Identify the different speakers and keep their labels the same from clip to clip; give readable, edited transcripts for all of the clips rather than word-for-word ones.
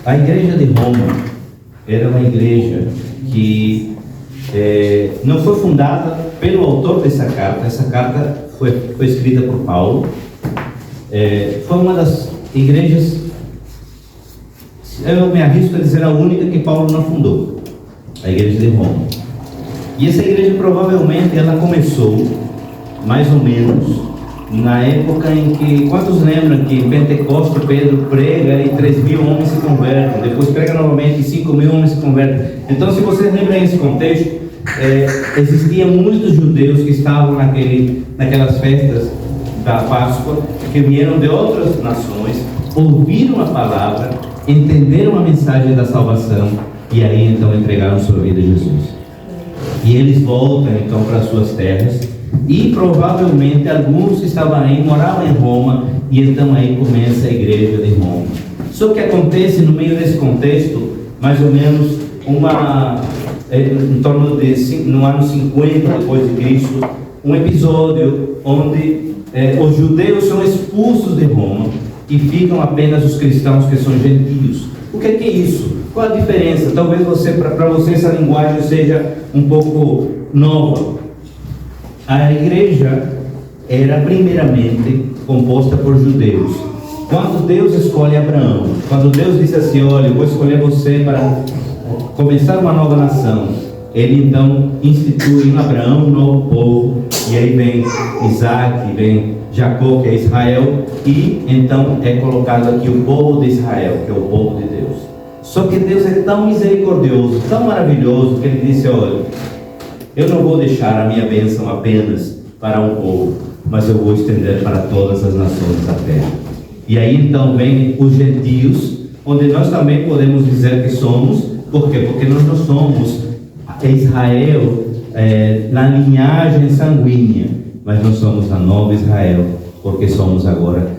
Speaker 1: A igreja de Roma era uma igreja que não foi fundada pelo autor dessa carta. Essa carta foi escrita por Paulo. Foi uma das igrejas, eu me arrisco a dizer, a única que Paulo não fundou, a igreja de Roma. E essa igreja provavelmente ela começou mais ou menos na época em que, quantos lembram que em Pentecostes Pedro prega e 3.000 homens se convertem, depois prega novamente e 5.000 homens se convertem. Então, se vocês lembram esse contexto, existiam muitos judeus que estavam naquelas festas da Páscoa, que vieram de outras nações, ouviram a palavra, entenderam a mensagem da salvação e aí então entregaram sua vida a Jesus. E eles voltam então para suas terras. E provavelmente alguns que estavam aí moravam em Roma, e então aí começa a igreja de Roma. Só que acontece no meio desse contexto, mais ou menos em torno no ano 50 depois de Cristo, um episódio onde os judeus são expulsos de Roma e ficam apenas os cristãos que são gentios. O que é isso? Qual a diferença? Talvez para você essa linguagem seja um pouco nova. A igreja era primeiramente composta por judeus. Quando Deus escolhe Abraão, quando Deus disse assim: olha, eu vou escolher você para começar uma nova nação, ele então institui em Abraão um novo povo, e aí vem Isaac, vem Jacó, que é Israel, e então é colocado aqui o povo de Israel, que é o povo de Deus. Só que Deus é tão misericordioso, tão maravilhoso, que ele disse: olha, eu não vou deixar a minha bênção apenas para um povo, mas eu vou estender para todas as nações da terra. E aí então vem os gentios, onde nós também podemos dizer que somos. Por quê? Porque nós não somos Israel na linhagem sanguínea, mas nós somos a nova Israel, porque somos agora,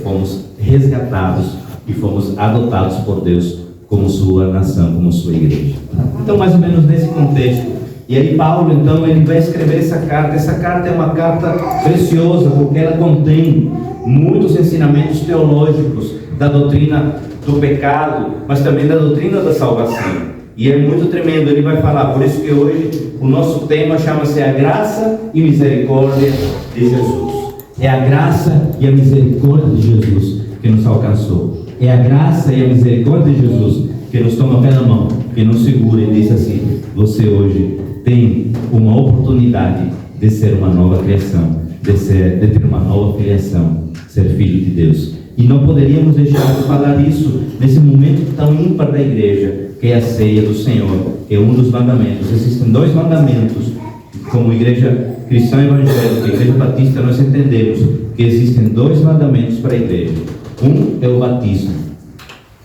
Speaker 1: fomos resgatados e fomos adotados por Deus como sua nação, como sua igreja. Então, mais ou menos nesse contexto. E aí Paulo, então, ele vai escrever essa carta. Essa carta é uma carta preciosa, porque ela contém muitos ensinamentos teológicos da doutrina do pecado, mas também da doutrina da salvação. E é muito tremendo, ele vai falar. Por isso que hoje o nosso tema chama-se a graça e misericórdia de Jesus. É a graça e a misericórdia de Jesus que nos alcançou. É a graça e a misericórdia de Jesus que nos toma pela mão, que nos segura e diz assim: você hoje tem uma oportunidade de ser uma nova criação, de ter uma nova filiação, ser filho de Deus. E não poderíamos deixar de falar isso nesse momento tão ímpar da igreja, que é a ceia do Senhor, que é um dos mandamentos. Existem dois mandamentos, como igreja cristã evangélica, igreja batista, nós entendemos que existem dois mandamentos para a igreja. Um é o batismo,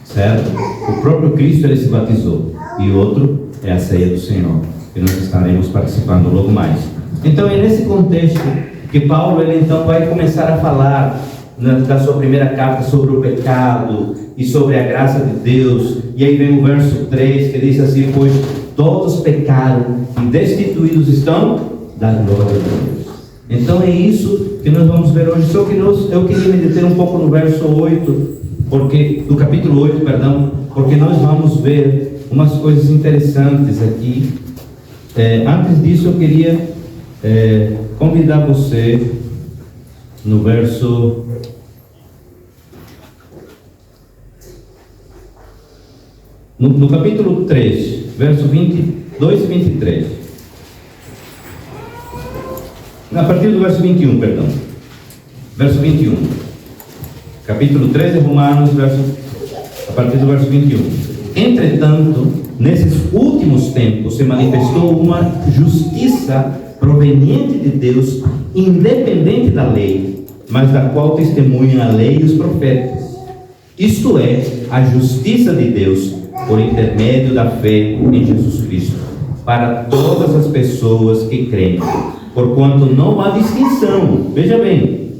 Speaker 1: certo? O próprio Cristo, ele se batizou. E outro é a ceia do Senhor, que nós estaremos participando logo mais. Então é nesse contexto que Paulo, ele então vai começar a falar da sua primeira carta sobre o pecado e sobre a graça de Deus. E aí vem o verso 3 que diz assim: pois todos pecaram e destituídos estão da glória de Deus. Então é isso que nós vamos ver hoje. Só que eu queria me deter um pouco no verso 8, do capítulo 8, porque nós vamos ver umas coisas interessantes aqui. Antes disso, eu queria convidar você no verso no capítulo 3, verso 22 e 23. A partir do verso 21, verso 21. Capítulo 3 de Romanos, a partir do verso 21. Entretanto, nesses últimos tempos se manifestou uma justiça proveniente de Deus, independente da lei, mas da qual testemunham a lei e os profetas. Isto é, a justiça de Deus por intermédio da fé em Jesus Cristo, para todas as pessoas que creem, porquanto não há distinção. Veja bem,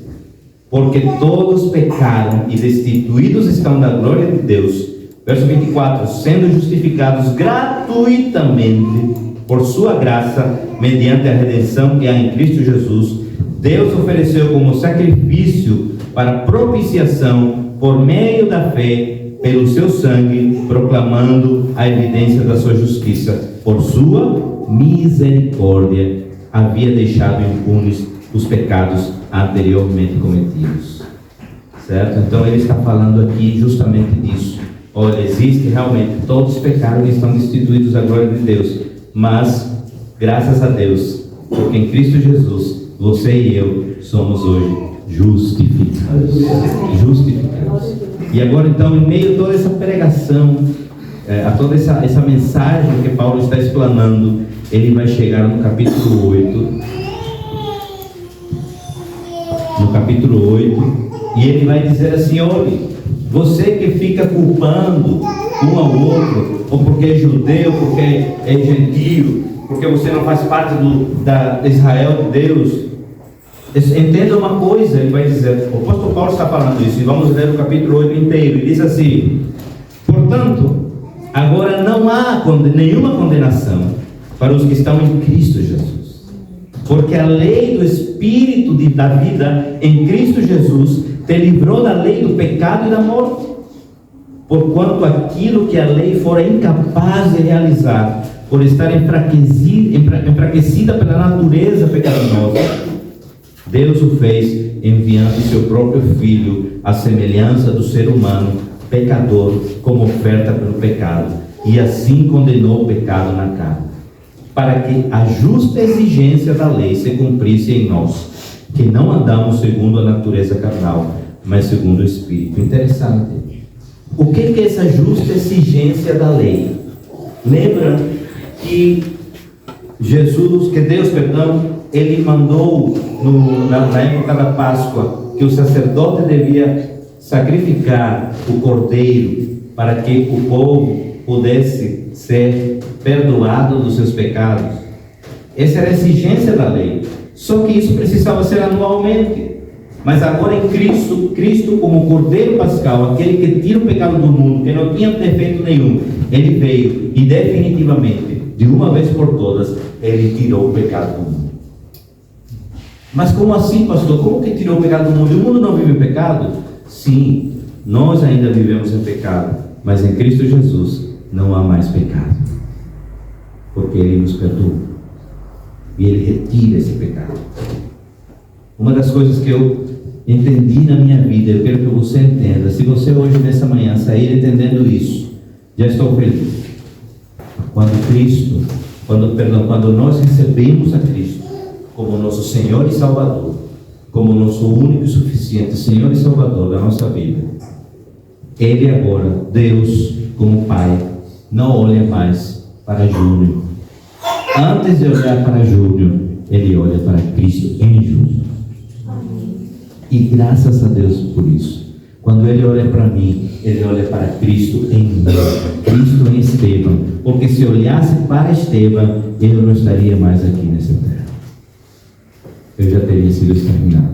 Speaker 1: porque todos pecaram e destituídos estão da glória de Deus. Verso 24, sendo justificados gratuitamente por sua graça, mediante a redenção que há em Cristo Jesus, Deus ofereceu como sacrifício para propiciação, por meio da fé, pelo seu sangue, proclamando a evidência da sua justiça. Por sua misericórdia, havia deixado impunes os pecados anteriormente cometidos. Certo? Então ele está falando aqui justamente disso. Olha, existe realmente todos os pecados que estão destituídos da glória de Deus, mas graças a Deus, porque em Cristo Jesus, você e eu somos hoje justificados. Justificados. E agora então, em meio a toda essa pregação, a toda essa mensagem que Paulo está explanando, ele vai chegar no capítulo 8. No capítulo 8, e ele vai dizer assim: olhe, você que fica culpando um ao outro, ou porque é judeu, porque é gentio, porque você não faz parte da Israel de Deus, entenda uma coisa, ele vai dizer, o apóstolo Paulo está falando isso, e vamos ler o capítulo 8 inteiro, e diz assim: portanto, agora não há nenhuma condenação para os que estão em Cristo Jesus. Porque a lei do Espírito da vida em Cristo Jesus te livrou da lei do pecado e da morte. Porquanto aquilo que a lei fora incapaz de realizar, por estar enfraquecida pela natureza pecaminosa, Deus o fez enviando seu próprio Filho à semelhança do ser humano pecador como oferta pelo pecado, e assim condenou o pecado na carne, para que a justa exigência da lei se cumprisse em nós, que não andamos segundo a natureza carnal, mas segundo o Espírito. Interessante. O que é essa justa exigência da lei? Lembra que Deus, ele mandou na época da Páscoa que o sacerdote devia sacrificar o cordeiro para que o povo pudesse ser perdoado dos seus pecados. Essa era a exigência da lei. Só que isso precisava ser anualmente. Mas agora em Cristo como Cordeiro Pascal, aquele que tira o pecado do mundo, que não tinha defeito nenhum, ele veio e definitivamente, de uma vez por todas, ele tirou o pecado do mundo. Mas como assim, pastor? Como que tirou o pecado do mundo? E o mundo não vive em pecado? Sim, nós ainda vivemos em pecado, mas em Cristo Jesus não há mais pecado, porque ele nos perdoa e ele retira esse pecado. Uma das coisas que eu entendi na minha vida, eu quero que você entenda. Se você hoje, nessa manhã, sair entendendo isso, já estou feliz. Quando nós recebemos a Cristo como nosso Senhor e Salvador, como nosso único e suficiente Senhor e Salvador da nossa vida, Ele agora, Deus, como Pai, não olha mais para Júnior. Antes de olhar para Júnior, Ele olha para Cristo em Júnior. E graças a Deus por isso. Quando Ele olha para mim, Ele olha para Cristo em mim, Cristo em Estevão. Porque se olhasse para Estevão, eu não estaria mais aqui nessa terra. Eu já teria sido exterminado.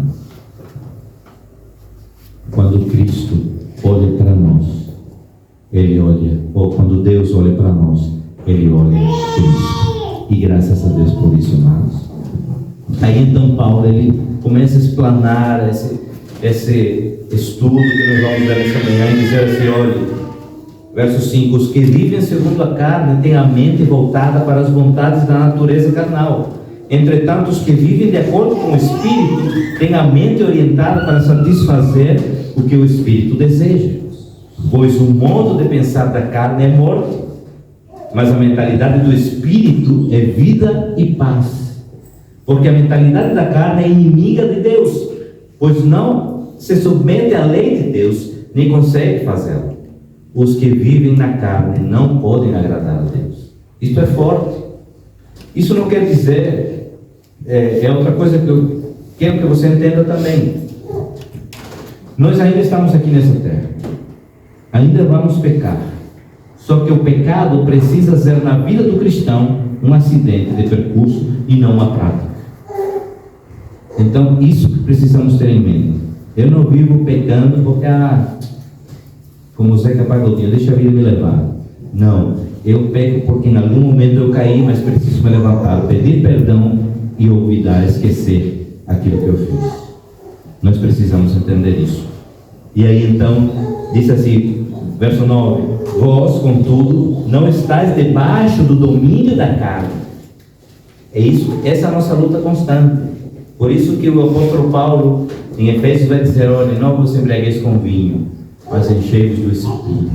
Speaker 1: Quando Cristo olha para nós, Ele olha, ou quando Deus olha para nós, Ele olha Cristo. E graças a Deus por isso, amados. Aí então Paulo, ele começa a explanar esse estudo que nós vamos dar nessa manhã e dizer assim: olha, verso 5: os que vivem segundo a carne têm a mente voltada para as vontades da natureza carnal. Entretanto, os que vivem de acordo com o Espírito têm a mente orientada para satisfazer o que o Espírito deseja. Pois o modo de pensar da carne é morte, mas a mentalidade do Espírito é vida e paz. Porque a mentalidade da carne é inimiga de Deus, pois não se submete à lei de Deus, nem consegue fazê-la. Os que vivem na carne não podem agradar a Deus. Isto é forte. Isso não quer dizer, é outra coisa que eu quero que você entenda também. Nós ainda estamos aqui nessa terra, ainda vamos pecar. Só que o pecado precisa ser na vida do cristão um acidente de percurso e não uma prática. Então, isso que precisamos ter em mente. Eu não vivo pecando porque, como Zeca Pagodinho, deixa a vida me levar. Não, eu peco porque em algum momento eu caí, mas preciso me levantar, pedir perdão e olvidar, esquecer aquilo que eu fiz. Nós precisamos entender isso. E aí então, diz assim, Verso 9: vós, contudo, não estáis debaixo do domínio da carne. É isso, essa é a nossa luta constante. Por isso que o apóstolo Paulo, em Efésios, vai dizer: olha, não vos embriagueis com vinho, mas enchei-vos do Espírito.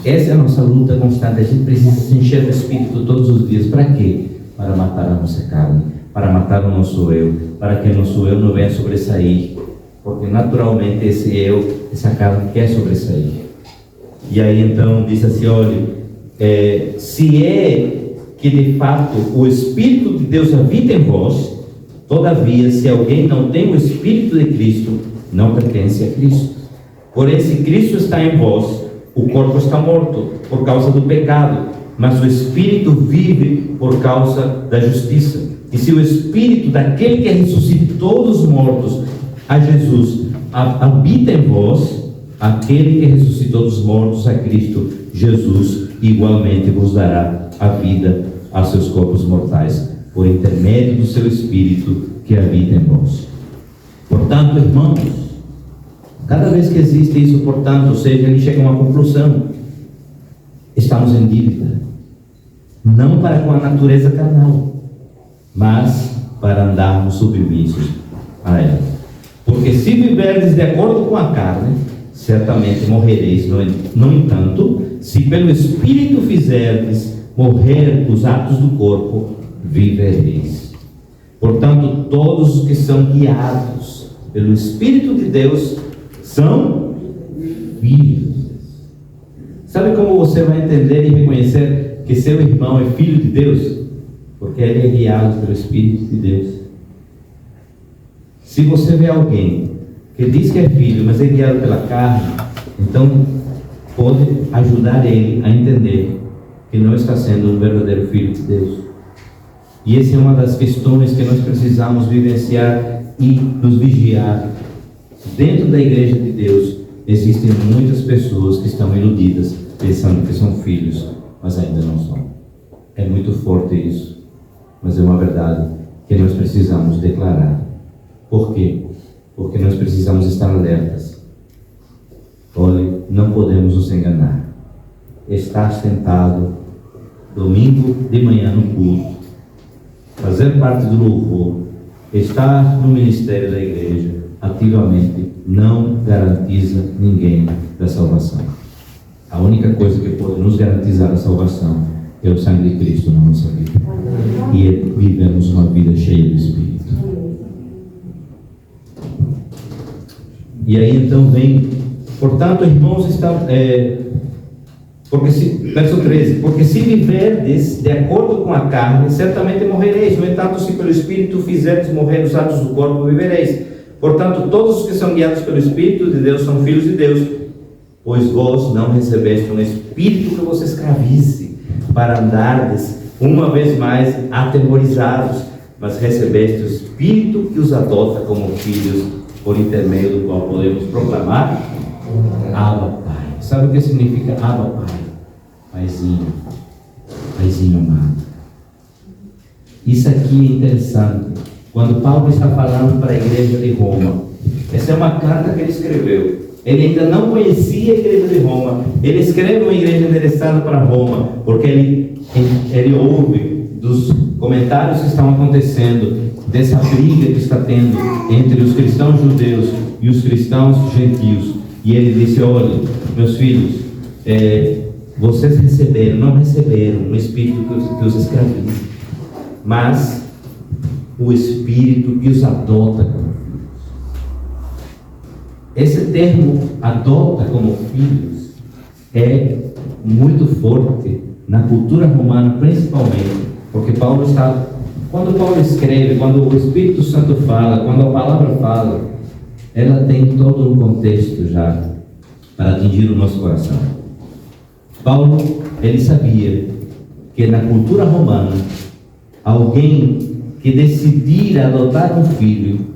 Speaker 1: Essa é a nossa luta constante. A gente precisa se encher do Espírito todos os dias. Para quê? Para matar a nossa carne, para matar o nosso eu, para que o nosso eu não venha sobressair, porque naturalmente esse eu, essa carne quer sobressair. E aí então diz assim: olha, se é que de fato o Espírito de Deus habita em vós, todavia, se alguém não tem o Espírito de Cristo, não pertence a Cristo. Porém, se Cristo está em vós, o corpo está morto por causa do pecado, mas o Espírito vive por causa da justiça. E se o Espírito daquele que ressuscitou dos mortos, a Jesus, habita em vós, aquele que ressuscitou dos mortos, a Cristo Jesus, igualmente vos dará a vida a seus corpos mortais, por intermédio do seu Espírito que habita em vós. Portanto, irmãos, cada vez que existe isso, portanto, ou seja, ele chega a uma conclusão: estamos em dívida, não para com a natureza carnal, mas para andarmos submissos a ela. Porque se viverdes de acordo com a carne, certamente morrereis. No entanto, se pelo Espírito fizerdes morrer os atos do corpo, vivereis. Portanto, todos os que são guiados pelo Espírito de Deus são filhos. Sabe como você vai entender e reconhecer que seu irmão é filho de Deus? Porque ele é guiado pelo Espírito de Deus. Se você vê alguém que diz que é filho, mas é guiado pela carne, então pode ajudar ele a entender que não está sendo um verdadeiro filho de Deus. E essa é uma das questões que nós precisamos vivenciar e nos vigiar. Dentro da igreja de Deus existem muitas pessoas que estão iludidas, pensando que são filhos, mas ainda não são. É muito forte isso, mas é uma verdade que nós precisamos declarar. Por quê? Porque nós precisamos estar alertas. Olha, não podemos nos enganar. Estar sentado domingo de manhã no culto, fazer parte do louvor, estar no ministério da igreja ativamente, não garantiza ninguém da salvação. A única coisa que pode nos garantizar a salvação é o sangue de Cristo na nossa vida. E é vivemos uma vida cheia do Espírito. E aí então vem, portanto, irmãos, verso 13: porque se viverdes de acordo com a carne, certamente morrereis. No entanto, se pelo Espírito fizerdes morrer os atos do corpo, vivereis. Portanto, todos os que são guiados pelo Espírito de Deus são filhos de Deus. Pois vós não recebeste um Espírito que vos escravize, para andardes uma vez mais atemorizados, mas recebeste o Espírito que os adota como filhos, por intermédio do qual podemos proclamar: Abba, Pai. Sabe o que significa Abba, Pai? Paizinho, Paizinho amado. Isso aqui é interessante. Quando Paulo está falando para a igreja de Roma, essa é uma carta que ele escreveu. Ele ainda não conhecia a igreja de Roma. Ele escreve uma igreja endereçada para Roma, porque ele ouve dos comentários que estão acontecendo, dessa briga que está tendo entre os cristãos judeus e os cristãos gentios. E ele disse: olha, meus filhos, vocês não receberam um Espírito que os escraviza, mas o Espírito que os adota como filhos. Esse termo adota como filhos é muito forte na cultura romana, principalmente, porque quando Paulo escreve, quando o Espírito Santo fala, quando a palavra fala, ela tem todo um contexto já para atingir o nosso coração. Paulo, ele sabia que na cultura romana, alguém que decidir adotar um filho,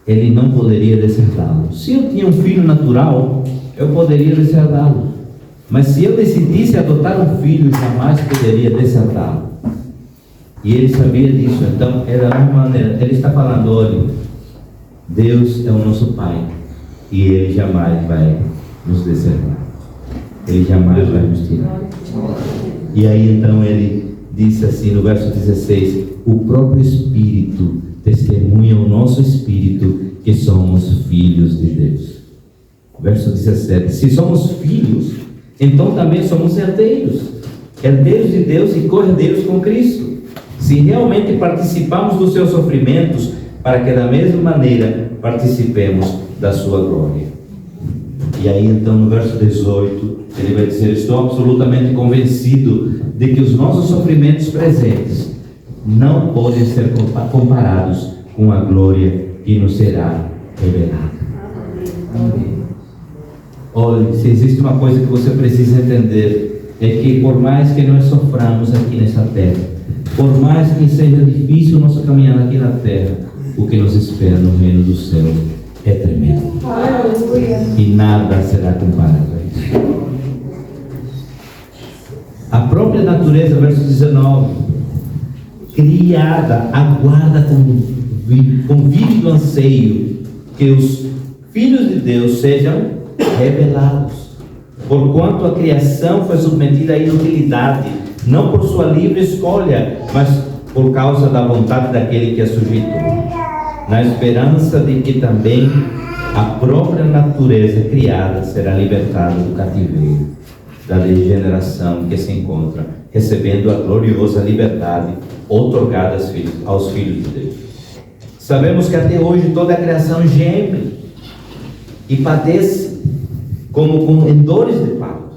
Speaker 1: ele não poderia deserdá-lo. Se eu tinha um filho natural, eu poderia deserdá-lo. Mas se eu decidisse adotar um filho, jamais poderia deserdá-lo. E ele sabia disso. Então, era uma maneira. Ele está falando: olha, Deus é o nosso Pai, e Ele jamais vai nos deserdar. Ele jamais vai nos tirar. E aí então ele disse assim no verso 16: o próprio Espírito testemunha o nosso Espírito que somos filhos de Deus. Verso 17: se somos filhos, então também somos herdeiros, herdeiros de Deus e co-herdeiros com Cristo, se realmente participamos dos seus sofrimentos, para que da mesma maneira participemos da sua glória. E aí então no verso 18 ele vai dizer: estou absolutamente convencido de que os nossos sofrimentos presentes não podem ser comparados com a glória que nos será revelada. Amém. Olha, se existe uma coisa que você precisa entender, é que por mais que nós soframos aqui nessa terra, por mais que seja difícil nossa caminhada aqui na terra, o que nos espera no reino do céu é tremendo. Aleluia. E nada será comparado a isso. A própria natureza, verso 19, criada, aguarda com vívido anseio que os filhos de Deus sejam revelados. Porquanto a criação foi submetida à inutilidade, não por sua livre escolha, mas por causa da vontade daquele que a sujeitou, na esperança de que também a própria natureza criada será libertada do cativeiro da degeneração que se encontra, recebendo a gloriosa liberdade outorgada aos filhos de Deus. Sabemos que até hoje toda a criação geme e padece como em dores de parto.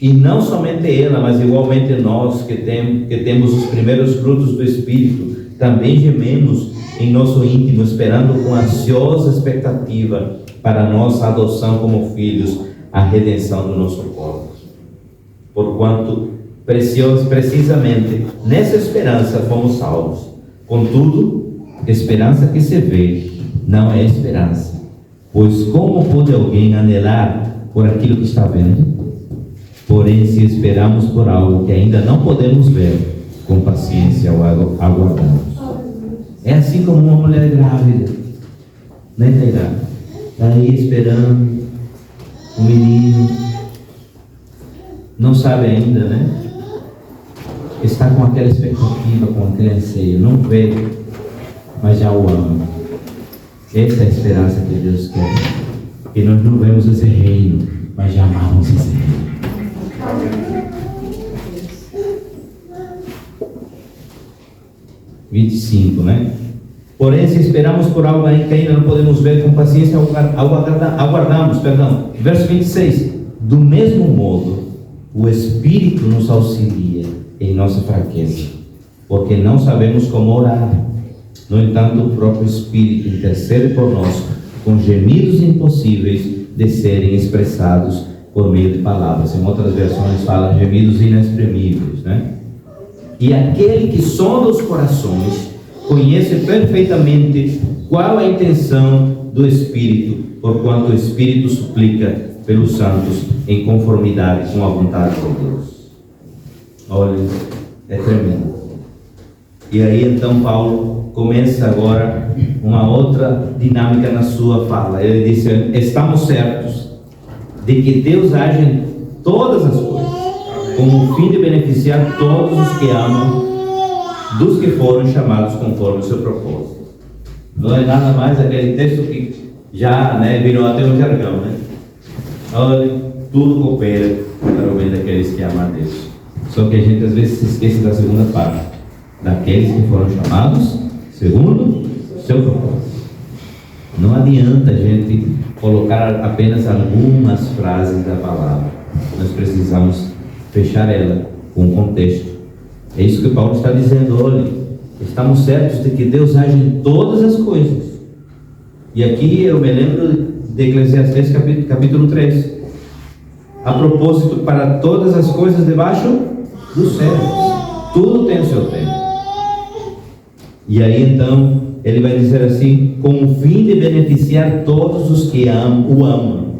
Speaker 1: E não somente ela, mas igualmente nós que temos os primeiros frutos do Espírito, também gememos em nosso íntimo, esperando com ansiosa expectativa para a nossa adoção como filhos, a redenção do nosso corpo. Porquanto, precisamente nessa esperança fomos salvos. Contudo, esperança que se vê não é esperança. Pois como pode alguém anelar por aquilo que está vendo? Porém, se esperamos por algo que ainda não podemos ver, com paciência o aguardamos. É assim como uma mulher grávida, né, Tairá? Está aí esperando o menino, não sabe ainda, né? Está com aquela expectativa, com aquele anseio, não vê, mas já o ama. Essa é a esperança que Deus quer. E nós não vemos esse reino, mas já amamos esse reino. 25, né? Porém, se esperamos por algo que ainda não podemos ver, com paciência aguardamos. Verso 26. Do mesmo modo, o Espírito nos auxilia em nossa fraqueza, porque não sabemos como orar. No entanto, o próprio Espírito intercede por nós com gemidos impossíveis de serem expressados por meio de palavras. Em outras versões fala gemidos inexprimíveis, né? E aquele que sonda os corações conhece perfeitamente qual a intenção do Espírito, porquanto o Espírito suplica pelos santos em conformidade com a vontade de Deus. Olha, é tremendo. E aí então Paulo começa agora uma outra dinâmica na sua fala. Ele disse: estamos certos de que Deus age em todas as coisas, com o fim de beneficiar todos os que amam, dos que foram chamados conforme o seu propósito. Não é nada mais aquele texto que já, né, virou até um jargão, né? Olha, tudo coopera para o bem daqueles que amam a Deus. Só que a gente às vezes se esquece da segunda parte: daqueles que foram chamados segundo o seu propósito. Não adianta a gente colocar apenas algumas frases da palavra. Nós precisamos fechar ela com o contexto. É isso que Paulo está dizendo. Olha, estamos certos de que Deus age em todas as coisas. E aqui eu me lembro de Eclesiastes capítulo 3. A propósito, para todas as coisas debaixo do céu, tudo tem o seu tempo. E aí então ele vai dizer assim: com o fim de beneficiar todos os que o amam,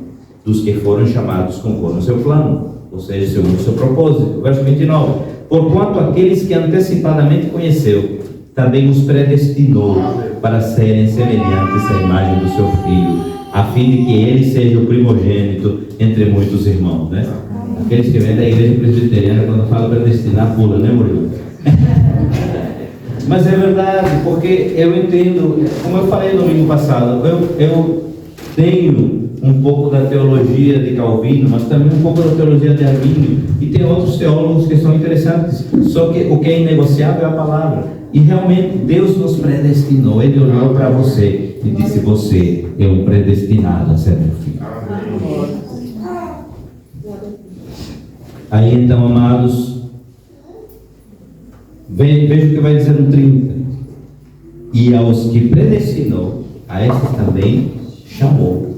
Speaker 1: dos que foram chamados conforme o seu plano, ou seja, segundo o seu propósito. Verso 29. Porquanto aqueles que antecipadamente conheceu, também os predestinou para serem semelhantes à imagem do seu Filho, a fim de que ele seja o primogênito entre muitos irmãos, né? Aqueles que vêm da igreja presbiteriana, quando fala predestinar, pula, né, Murilo? Mas é verdade, porque eu entendo, como eu falei no domingo passado, eu tenho um pouco da teologia de Calvino, mas também um pouco da teologia de Armínio, e tem outros teólogos que são interessantes, só que o que é inegociável é a palavra. E realmente Deus nos predestinou. Ele olhou para você e disse: você é um predestinado a ser meu filho. Aí então, amados, veja o que vai dizer no 30. E aos que predestinou, a esses também chamou.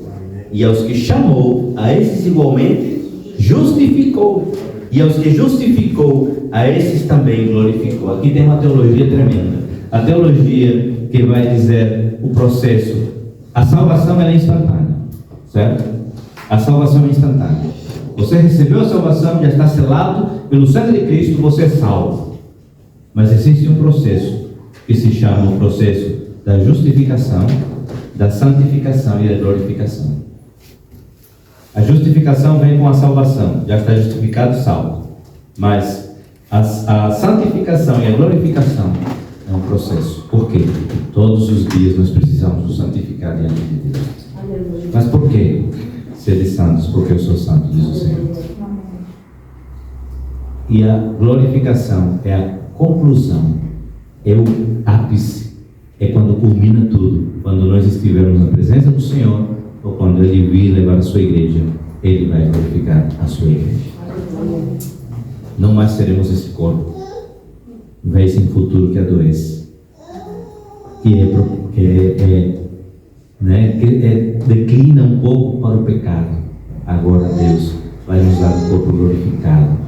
Speaker 1: E aos que chamou, a esses igualmente justificou. E aos que justificou, a esses também glorificou. Aqui tem uma teologia tremenda. A teologia que vai dizer o processo. A salvação ela é instantânea, certo? A salvação é instantânea. Você recebeu a salvação, já está selado pelo sangue de Cristo, você é salvo. Mas existe um processo que se chama o processo da justificação, da santificação e da glorificação. A justificação vem com a salvação, já está justificado, salvo. Mas a santificação e a glorificação é um processo. Por quê? Todos os dias nós precisamos nos santificar diante de Deus. Mas por quê? Sede santos, porque eu sou santo, diz o Senhor. E a glorificação é a conclusão, é o ápice, é quando culmina tudo. Quando nós estivermos na presença do Senhor, ou quando Ele vir levar a sua igreja, Ele vai glorificar a sua igreja. Não mais seremos esse corpo, vez em futuro que adoece, declina um pouco para o pecado. Agora Deus vai nos dar um corpo glorificado.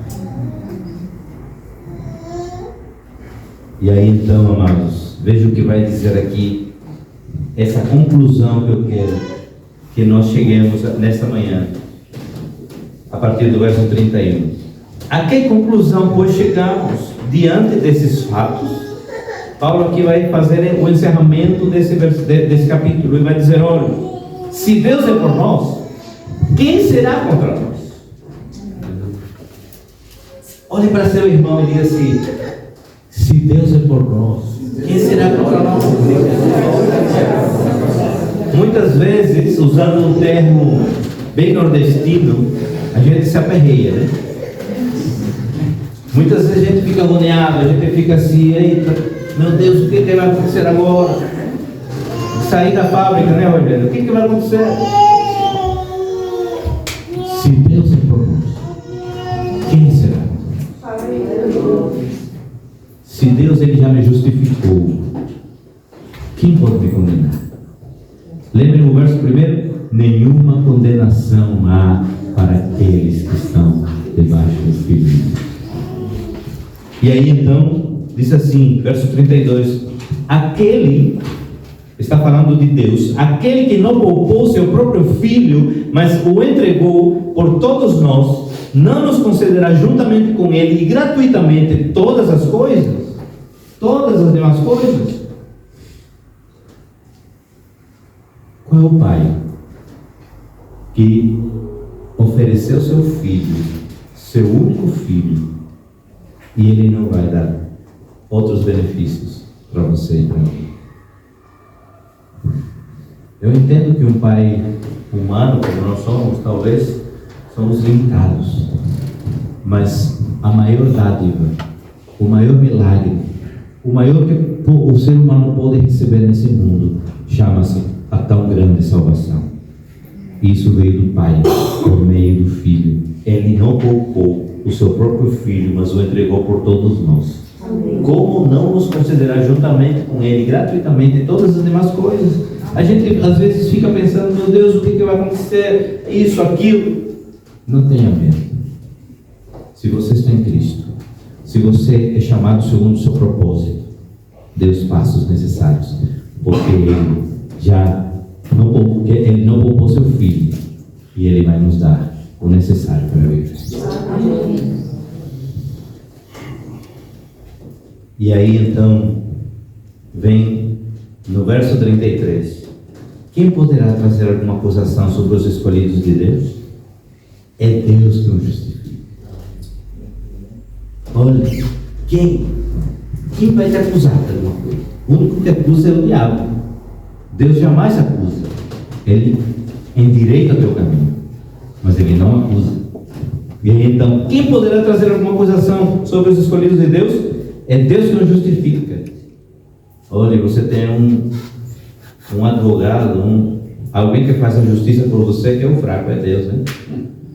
Speaker 1: E aí então, amados, veja o que vai dizer aqui, essa conclusão que eu quero que nós cheguemos nesta manhã, a partir do verso 31. A que conclusão, pois, chegamos diante desses fatos? Paulo aqui vai fazer o encerramento desse capítulo e vai dizer: olha, se Deus é por nós, quem será contra nós? Olhe para seu irmão e diga assim: se Deus é por nós, quem será contra nós? Muitas vezes, usando um termo bem nordestino, a gente se aperreia, né? Muitas vezes a gente fica agoniado, a gente fica assim: eita, meu Deus, o que vai acontecer agora? Sair da fábrica, né, Rogério? O que vai acontecer? Se Deus é por nós, quem será? Se Deus Ele já me justificou, quem pode me condenar? Lembrem o verso primeiro: nenhuma condenação há para aqueles que estão debaixo do Filho. E aí então, diz assim, verso 32, aquele, está falando de Deus, aquele que não poupou seu próprio Filho, mas o entregou por todos nós, não nos concederá juntamente com Ele e gratuitamente todas as coisas? Todas as demais coisas? Qual é o Pai que ofereceu seu Filho, seu único Filho, e Ele não vai dar outros benefícios para você e para mim? Eu entendo que um pai humano, como nós somos, talvez somos limitados, mas a maior dádiva, o maior milagre, o maior que o ser humano pode receber nesse mundo, chama-se a tão grande salvação. Isso veio do Pai, por meio do Filho. Ele não poupou o seu próprio Filho, mas o entregou por todos nós. Amém. Como não nos considerar juntamente com Ele, gratuitamente, todas as demais coisas? A gente às vezes fica pensando: meu Deus, o que vai acontecer? Isso, aquilo. Não tenha medo. Se você está em Cristo, se você é chamado segundo o seu propósito, Deus faça os necessários, porque Ele Ele não poupou seu Filho, e Ele vai nos dar o necessário para viver. Amém. E aí então vem no verso 33 quem poderá trazer alguma acusação sobre os escolhidos de Deus? É Deus que os justifica. Olha, quem vai te acusar de alguma coisa? O único que acusa é o diabo. Deus jamais acusa. Ele endireita o teu caminho, mas Ele não acusa. E aí, então, quem poderá trazer alguma acusação sobre os escolhidos de Deus? É Deus que nos justifica. Olha, você tem um advogado, alguém que faz a justiça por você, que é o fraco, é Deus, né?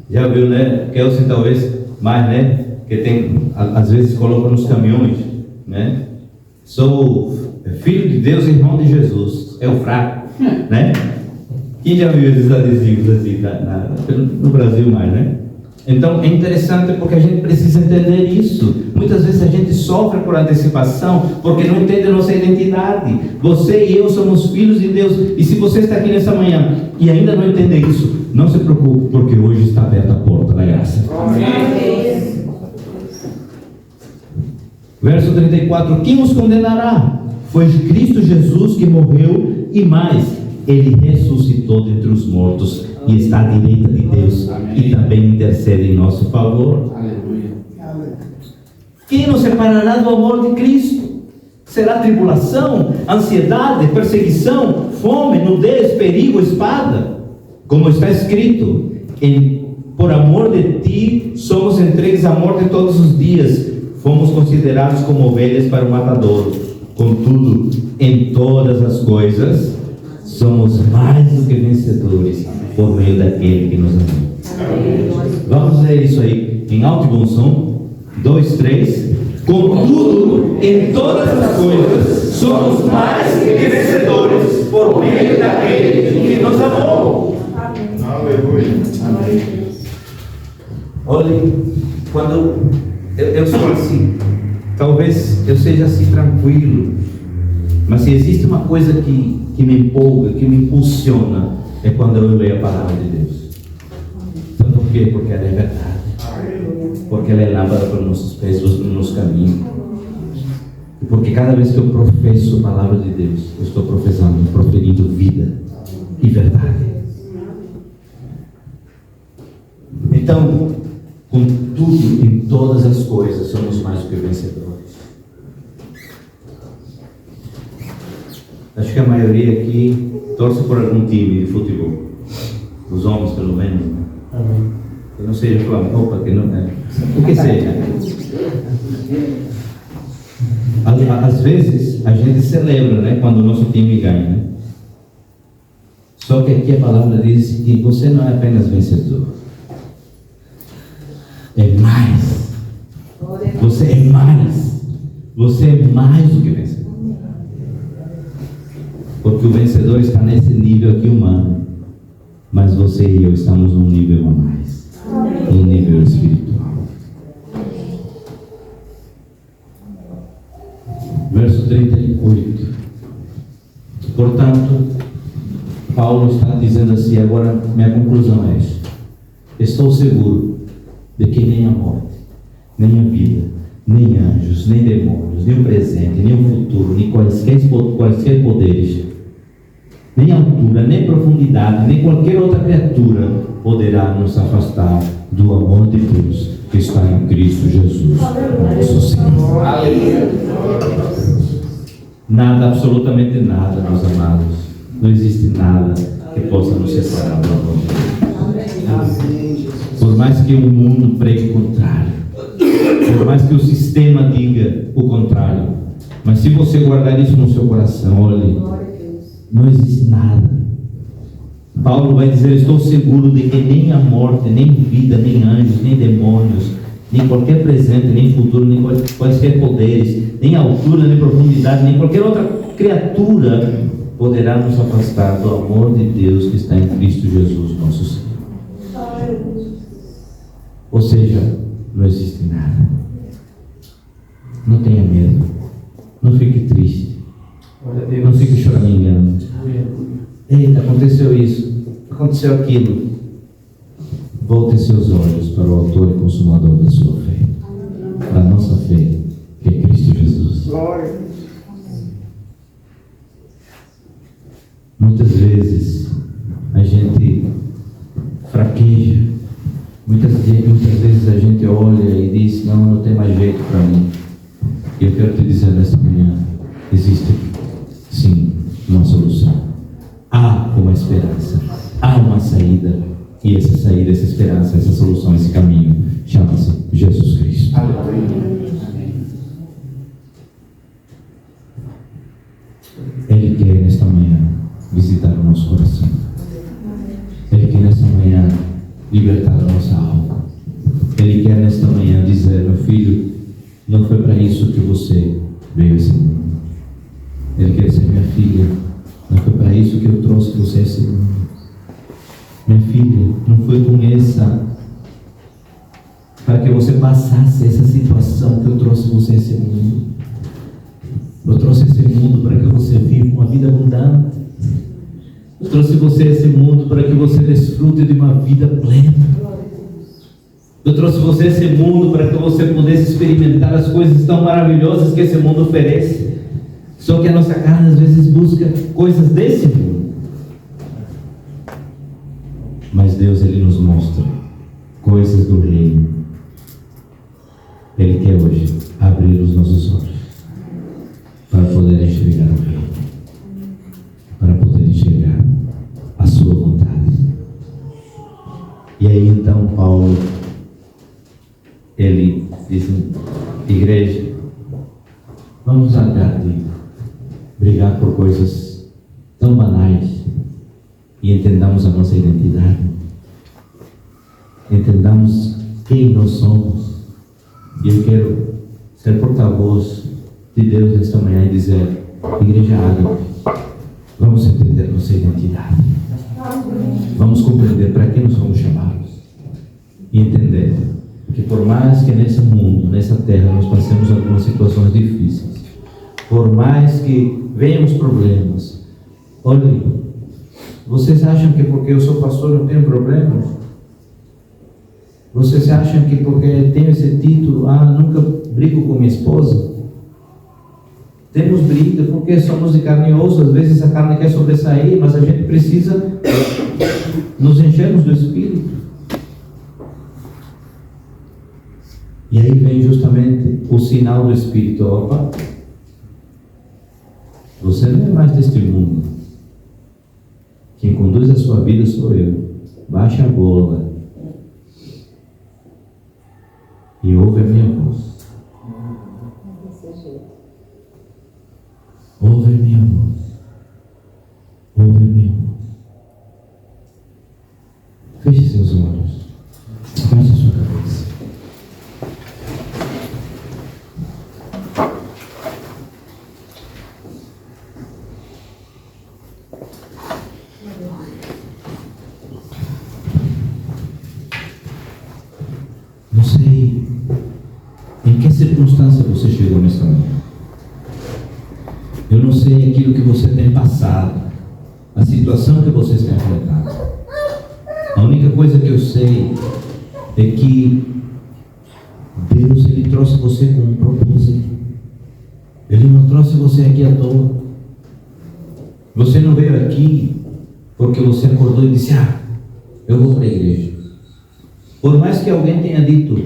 Speaker 1: Já viu, né? Kelsen talvez mais, né? Que tem, às vezes coloca nos caminhões, né? Sou filho de Deus, irmão de Jesus. É o fraco, né? Quem já viu esses adesivos assim no Brasil mais, né? Então é interessante porque a gente precisa entender isso. Muitas vezes a gente sofre por antecipação porque não entende a nossa identidade. Você e eu somos filhos de Deus. E se você está aqui nessa manhã e ainda não entende isso, não se preocupe, porque hoje está aberta a porta da graça. Amém. Verso 34: quem os condenará? Foi Cristo Jesus que morreu, e mais, Ele ressuscitou dentre os mortos e está à direita de Deus. Amém. E também intercede em nosso favor. Aleluia. Quem nos separará do amor de Cristo? Será tribulação, ansiedade, perseguição, fome, nudez, perigo, espada? Como está escrito: por amor de ti somos entregues à morte todos os dias, fomos considerados como ovelhas para o matador. Contudo, em todas as coisas somos mais do que vencedores por meio daquele que nos amou. Vamos ler isso aí em alto e bom som. 2, 3. Contudo, em todas as coisas somos mais do que vencedores por meio daquele que nos amou. Aleluia. Olhe, quando eu sou assim, talvez eu seja assim tranquilo, mas se existe uma coisa que me empolga, que me impulsiona, é quando eu leio a palavra de Deus. Sabe por quê? Porque ela é verdade. Porque ela é lâmpada para os nossos pés, para o nosso caminho. E porque cada vez que eu professo a palavra de Deus, eu estou proferindo vida e verdade. Então, com tudo, em todas as coisas, somos mais do que vencedores. Acho que a maioria aqui torce por algum time de futebol. Os homens, pelo menos. Né? Amém. Que não seja Flamengo, que não é. O que seja. Às vezes, a gente celebra, né, quando o nosso time ganha. Né? Só que aqui a palavra diz que você não é apenas vencedor. É mais. Você é mais. Você é mais do que vencedor. Porque o vencedor está nesse nível aqui humano. Mas você e eu estamos num nível a mais. Num nível espiritual. Verso 38. Portanto, Paulo está dizendo assim, agora minha conclusão é esta. Estou seguro de que nem a morte, nem a vida, nem anjos, nem demônios, nem o presente, nem o futuro, nem quaisquer poderes, nem altura, nem profundidade, nem qualquer outra criatura poderá nos afastar do amor de Deus que está em Cristo Jesus, nosso Senhor. Nada, absolutamente nada, meus amados. Não existe nada que possa nos separar do amor de Deus. Por mais que o mundo pregue o contrário, por mais que o sistema diga o contrário, mas se você guardar isso no seu coração, olhe, não existe nada. Paulo vai dizer: estou seguro de que nem a morte, nem vida, nem anjos, nem demônios, nem qualquer presente, nem futuro, nem quaisquer poderes, nem altura, nem profundidade, nem qualquer outra criatura poderá nos afastar do amor de Deus que está em Cristo Jesus, nosso Senhor. Ou seja, não existe nada. Não tenha medo. Não fique triste. Não fique choramingando. Eita, aconteceu isso, aconteceu aquilo. Volte seus olhos para o autor e consumador da sua fé, da nossa fé, que é Cristo Jesus. Muitas vezes não tem mais jeito para mim. E eu quero te dizer nesta manhã, existe sim uma solução. Há uma esperança, há uma saída. E essa saída, essa esperança, essa solução, esse caminho, chama-se Jesus Cristo. Ele quer nesta manhã visitar o nosso coração. Ele quer nesta manhã libertar a nossa alma. Ele quer nesta manhã dizer: meu filho, não foi para isso que você veio a esse mundo. Ele quer dizer: minha filha, não foi para isso que eu trouxe você a esse mundo. Minha filha, não foi com para que você passasse essa situação que eu trouxe você a esse mundo. Eu trouxe esse mundo para que você viva uma vida abundante. Eu trouxe você a esse mundo para que você desfrute de uma vida plena. Eu trouxe você a esse mundo para que você pudesse experimentar as coisas tão maravilhosas que esse mundo oferece. Só que a nossa carne às vezes busca coisas desse mundo. Mas Deus, Ele nos mostra coisas do reino. Ele quer hoje abrir os nossos olhos para poder enxergar o reino, para poder enxergar a sua vontade. E aí então Paulo, ele diz: igreja, vamos largar de brigar por coisas tão banais e entendamos a nossa identidade, entendamos quem nós somos. E eu quero ser porta-voz de Deus nesta manhã e dizer: igreja Ágape, vamos entender nossa identidade, vamos compreender para que nós somos chamados e entender que por mais que nesse mundo, nessa terra, nós passemos algumas situações difíceis, por mais que venham os problemas, olhe, vocês acham que porque eu sou pastor eu tenho problemas? Vocês acham que porque tenho esse título, nunca brigo com minha esposa? Temos briga porque somos de carne e osso. Às vezes a carne quer sobressair, mas a gente precisa nos enchermos do Espírito. E aí vem justamente o sinal do Espírito: opa, você não é mais deste mundo. Quem conduz a sua vida sou eu. Baixa a bola e ouve a minha voz. Ouve a minha voz. Ouve a minha voz. Feche seus olhos. Baixe a sua cabeça. Não sei em que circunstância você chegou nesta manhã. Eu não sei aquilo que você tem passado, a situação que você está enfrentando. A única coisa que eu sei é que Deus, Ele trouxe você com um propósito. Ele não trouxe você aqui à toa. Você não veio aqui porque você acordou e disse: eu vou para a igreja. Por mais que alguém tenha dito: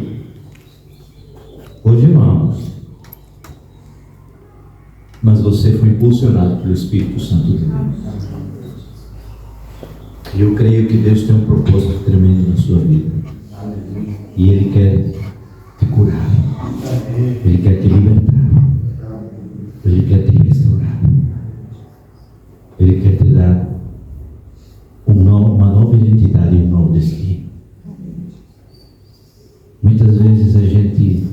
Speaker 1: hoje vamos. Mas você foi impulsionado pelo Espírito Santo de Deus. E eu creio que Deus tem um propósito tremendo na sua vida. E Ele quer te curar. Ele quer te libertar. Ele quer te restaurar. Ele quer te dar uma nova identidade e um novo destino. Muitas vezes a gente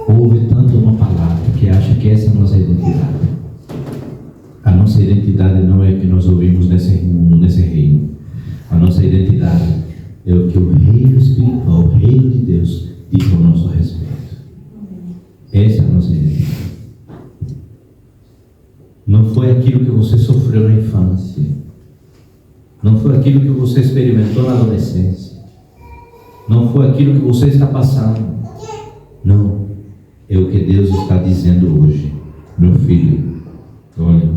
Speaker 1: ouve tanto uma palavra que acha que essa é a nossa identidade. A nossa identidade não é o que nós ouvimos nesse mundo, nesse reino. A nossa identidade é o que o reino espiritual, o reino de Deus, diz ao nosso respeito. Essa é a nossa identidade. Não foi aquilo que você sofreu na infância. Não foi aquilo que você experimentou na adolescência. Não foi aquilo que você está passando. Não. É o que Deus está dizendo hoje. Meu filho, olha,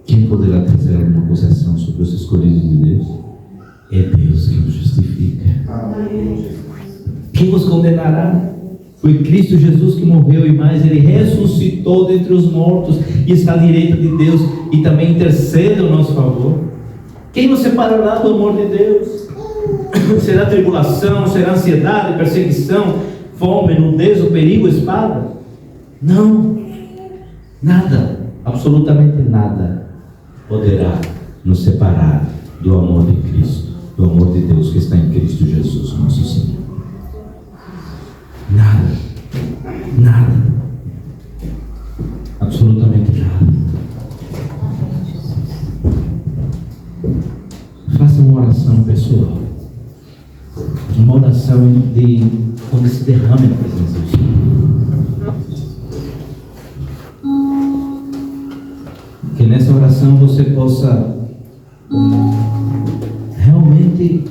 Speaker 1: quem poderá trazer alguma acusação sobre os escolhidos de Deus? É Deus que os justifica. Quem vos condenará? Foi Cristo Jesus que morreu e mais, Ele ressuscitou dentre os mortos e está à direita de Deus e também intercede ao nosso favor. Quem nos separará do amor de Deus? Será tribulação, será ansiedade, perseguição, fome, nudez, o perigo, espada? Não, nada, absolutamente nada poderá nos separar do amor de Cristo, do amor de Deus que está em Cristo Jesus, nosso Senhor. Nada, nada, absolutamente nada. Faça uma oração pessoal, uma oração onde se derrame a presença do Senhor. Que nessa oração você possa realmente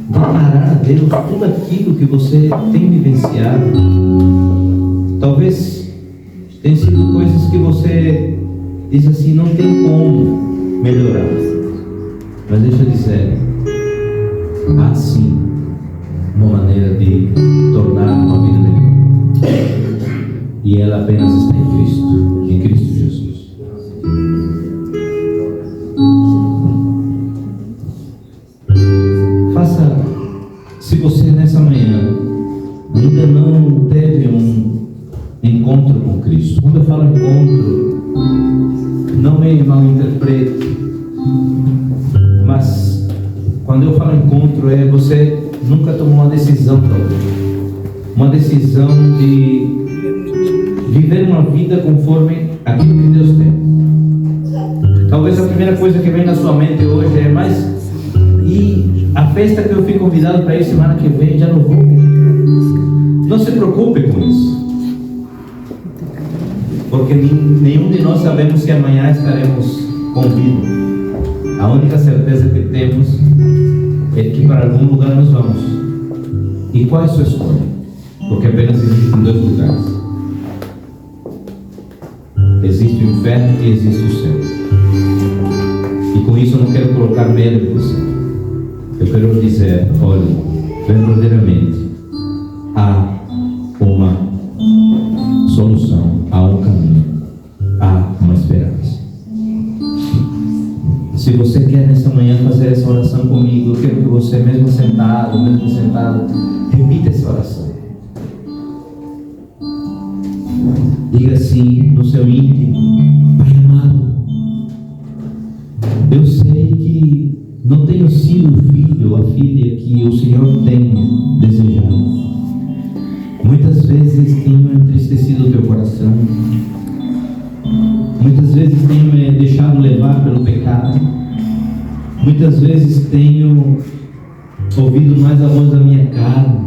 Speaker 1: declarar a Deus tudo aquilo que você tem vivenciado. Talvez tenham sido coisas que você diz assim, não tem como melhorar. Mas deixa eu dizer, há sim uma maneira de tornar uma vida melhor. E ela apenas está em Cristo Jesus. Se você nessa manhã ainda não teve um encontro com Cristo, quando eu falo encontro, não me malinterprete, mas quando eu falo encontro é você nunca tomou uma decisão própria, uma decisão de viver uma vida conforme aquilo que Deus tem. Talvez a primeira coisa que vem na sua mente hoje é, mas e a festa que eu fui convidado para ir semana que vem, já não vou. Não se preocupe com isso, porque nenhum de nós sabemos se amanhã estaremos com vida. A única certeza que temos é que para algum lugar nós vamos. E qual é a sua escolha? Porque apenas existem dois lugares: existe o inferno e existe o céu. E com isso eu não quero colocar medo em você. Eu quero dizer, olha, verdadeiramente há uma solução, há um caminho, há uma esperança. Se você quer nessa manhã fazer essa oração comigo, eu quero que você, mesmo sentado, repita essa oração. Diga assim no seu íntimo: Pai amado, eu sei que não tenho sido o filho ou a filha que o Senhor tem desejado. Muitas vezes tenho entristecido o teu coração. Muitas vezes tenho me deixado levar pelo pecado. Muitas vezes tenho ouvido mais a voz da minha carne.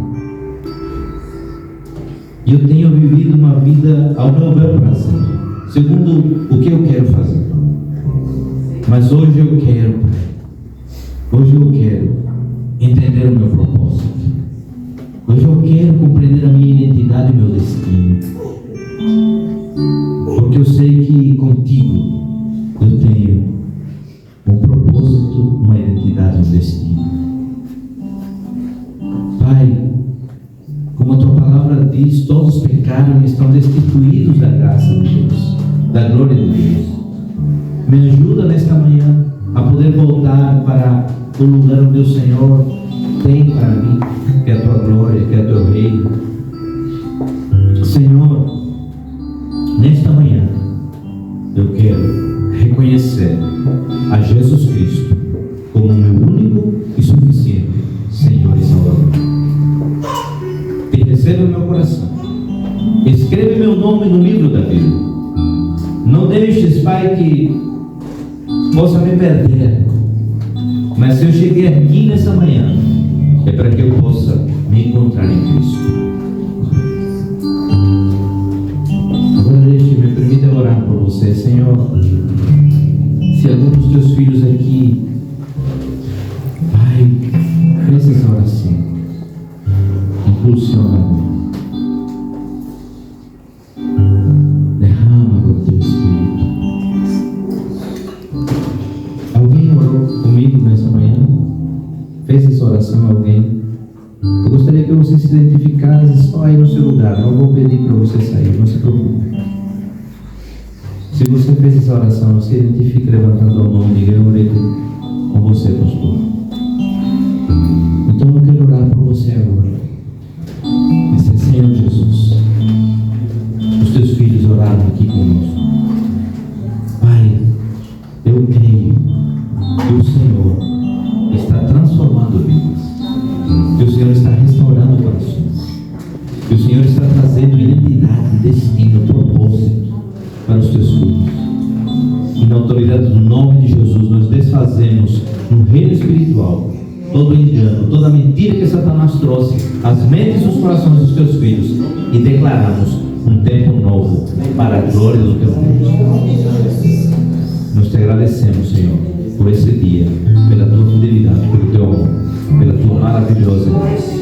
Speaker 1: E eu tenho vivido uma vida ao meu bel prazer, segundo o que eu quero fazer. Mas hoje eu quero entender o meu propósito. Hoje eu quero compreender a minha identidade e o meu destino. Porque eu sei que contigo eu tenho um propósito, uma identidade e um destino. Pai, como a tua palavra diz, todos pecaram e estão destituídos da graça de Deus, da glória de Deus. Me ajuda nesta manhã a poder voltar para o lugar onde o Senhor tem para mim, que é a tua glória, que é o teu reino. Senhor, nesta manhã eu quero reconhecer a Jesus Cristo como meu único e suficiente Senhor e Salvador. Te receba o meu coração, escreve meu nome no livro da vida. Não deixes, Pai, que possa me perder. Mas se eu cheguei aqui nessa manhã, é para que eu possa me encontrar em Cristo. Agora me permita orar por você, Senhor. Se algum dos teus filhos aqui, Pai, fez essa oração, impulsiona-me. Derrama o teu Espírito. Alguém orou comigo nessa manhã? Fez essa oração alguém? Eu gostaria que você você se identificar só aí no seu lugar, não vou pedir para você sair, não se preocupe. Se você fez essa oração, se identifique levantando a mão e diga: eu orei com você, pastor. Então eu quero orar por você agora. Esse Senhor Jesus, os teus filhos oraram aqui conosco. Pai, eu creio que o Senhor está transformando vidas, que o Senhor está restaurando corações, que o Senhor está trazendo identidade, destino, propósito para os teus filhos. E na autoridade do nome de Jesus, nós desfazemos no reino espiritual todo engano, toda mentira que Satanás trouxe às mentes e os corações dos teus filhos, e declaramos um tempo novo para a glória do teu nome. Nós te agradecemos, Senhor, por esse dia, pela tua fidelidade, pelo teu amor, pela tua maravilhosa graça.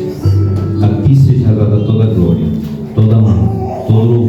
Speaker 1: A ti seja dada toda a glória, toda a honra, todo o